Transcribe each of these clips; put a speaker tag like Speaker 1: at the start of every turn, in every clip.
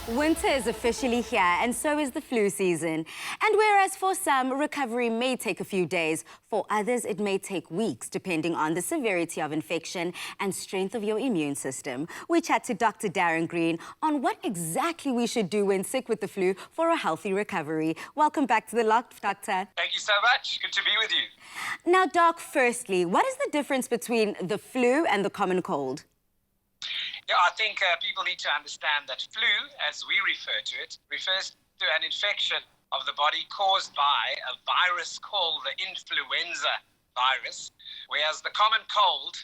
Speaker 1: Winter is officially here, and so is the flu season. And whereas for some, recovery may take a few days, for others it may take weeks, depending on the severity of infection and strength of your immune system. We chat to Dr. Darren Green on what exactly we should do when sick with the flu for a healthy recovery. Welcome back to The Lock, Doctor.
Speaker 2: Thank you so much. Good to be with you.
Speaker 1: Now, Doc, firstly, what is the difference between the flu and the common cold?
Speaker 2: Yeah, I think people need to understand that flu, as we refer to it, refers to an infection of the body caused by a virus called the influenza virus, whereas the common cold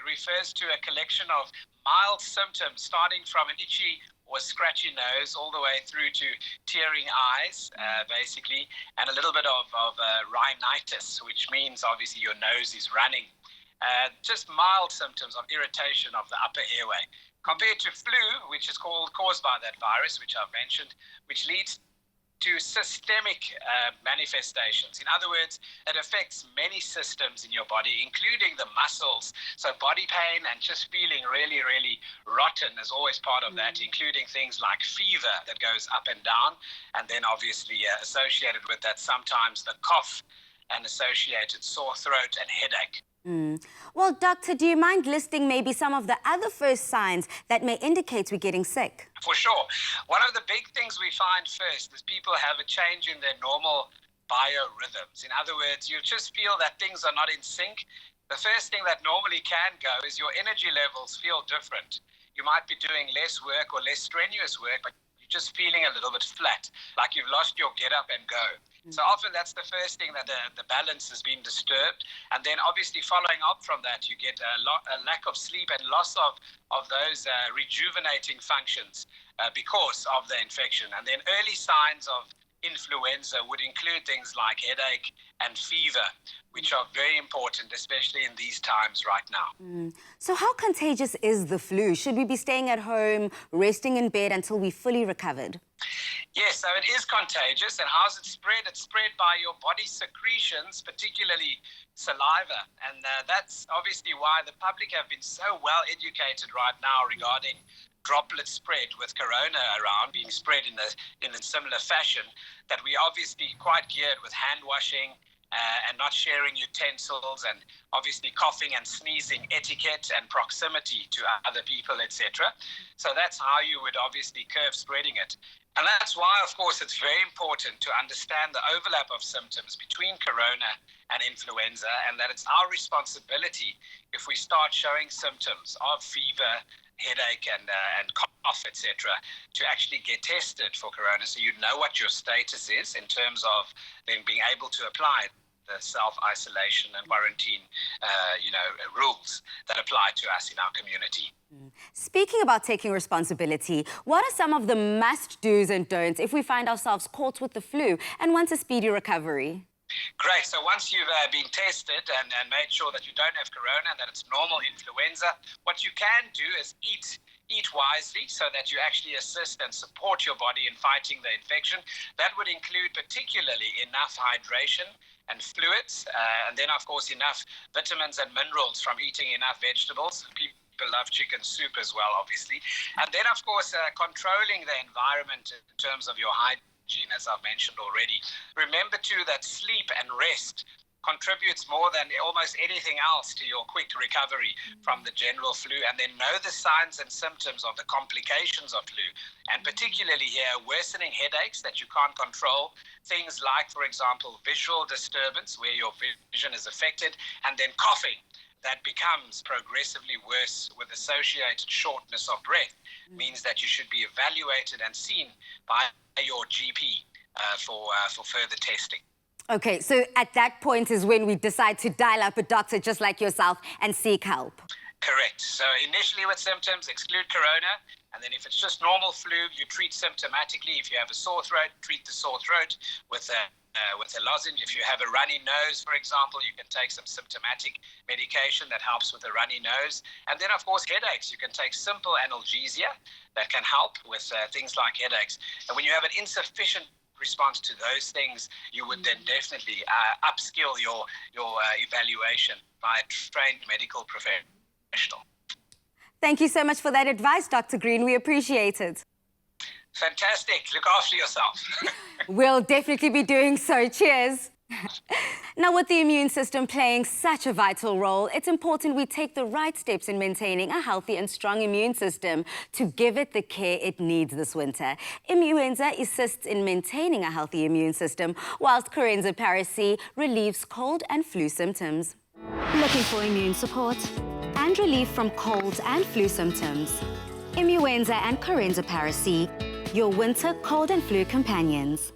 Speaker 2: refers to a collection of mild symptoms starting from an itchy or scratchy nose all the way through to tearing eyes, basically, and a little bit of rhinitis, which means obviously your nose is running. Just mild symptoms of irritation of the upper airway, compared to flu, which is caused by that virus, which I've mentioned, which leads to systemic manifestations. In other words, it affects many systems in your body, including the muscles. So body pain and just feeling really, really rotten is always part of that, including things like fever that goes up and down. And then obviously associated with that, sometimes the cough and associated sore throat and headache.
Speaker 1: Well, Doctor, do you mind listing maybe some of the other first signs that may indicate we're getting sick?
Speaker 2: For sure. One of the big things we find first is people have a change in their normal biorhythms. In other words, you just feel that things are not in sync. The first thing that normally can go is your energy levels feel different. You might be doing less work or less strenuous work, but you're just feeling a little bit flat, like you've lost your get up and go. So often that's the first thing, that the balance has been disturbed. And then obviously following up from that, you get a lack of sleep and loss of those rejuvenating functions because of the infection. And then early signs of influenza would include things like headache and fever, which are very important, especially in these times right now.
Speaker 1: So how contagious is the flu? Should we be staying at home, resting in bed until we're fully recovered?
Speaker 2: Yes, so it is contagious. And how's it spread? It's spread by your body secretions, particularly saliva. And that's obviously why the public have been so well educated right now regarding droplet spread with corona around, being spread in a similar fashion, that we obviously quite geared with hand washing, and not sharing utensils, and obviously coughing and sneezing etiquette and proximity to other people, etc. So that's how you would obviously curb spreading it. And that's why, of course, it's very important to understand the overlap of symptoms between corona and influenza, and that it's our responsibility, if we start showing symptoms of fever, headache and cough, etc., to actually get tested for corona, so you know what your status is in terms of then being able to apply the self-isolation and quarantine rules that apply to us in our community.
Speaker 1: Speaking about taking responsibility, what are some of the must-dos and don'ts if we find ourselves caught with the flu and want a speedy recovery?
Speaker 2: Great. So once you've been tested and made sure that you don't have corona and that it's normal influenza, what you can do is eat wisely so that you actually assist and support your body in fighting the infection. That would include particularly enough hydration and fluids, and then of course enough vitamins and minerals from eating enough vegetables. People love chicken soup as well, obviously. And then of course controlling the environment in terms of your hygiene, as I've mentioned already. Remember too that sleep and rest contributes more than almost anything else to your quick recovery from the general flu. And then know the signs and symptoms of the complications of flu, and particularly here worsening headaches that you can't control, things like, for example, visual disturbance where your vision is affected, and then coughing that becomes progressively worse with associated shortness of breath, means that you should be evaluated and seen by your GP for further testing.
Speaker 1: Okay, so at that point is when we decide to dial up a doctor just like yourself and seek help.
Speaker 2: Correct. So initially with symptoms, exclude corona. And then if it's just normal flu, you treat symptomatically. If you have a sore throat, treat the sore throat with a lozenge. If you have a runny nose, for example, you can take some symptomatic medication that helps with a runny nose. And then, of course, headaches. You can take simple analgesia that can help with things like headaches. And when you have an insufficient response to those things, you would then definitely upskill your evaluation by a trained medical professional.
Speaker 1: Thank you so much for that advice, Dr. Green. We appreciate it.
Speaker 2: Fantastic. Look after yourself.
Speaker 1: We'll definitely be doing so. Cheers. Now, with the immune system playing such a vital role, it's important we take the right steps in maintaining a healthy and strong immune system to give it the care it needs this winter. Immuenza assists in maintaining a healthy immune system, whilst Corenza Para C relieves cold and flu symptoms. Looking for immune support and relief from cold and flu symptoms? Immuenza and Corenza Para C, your winter cold and flu companions.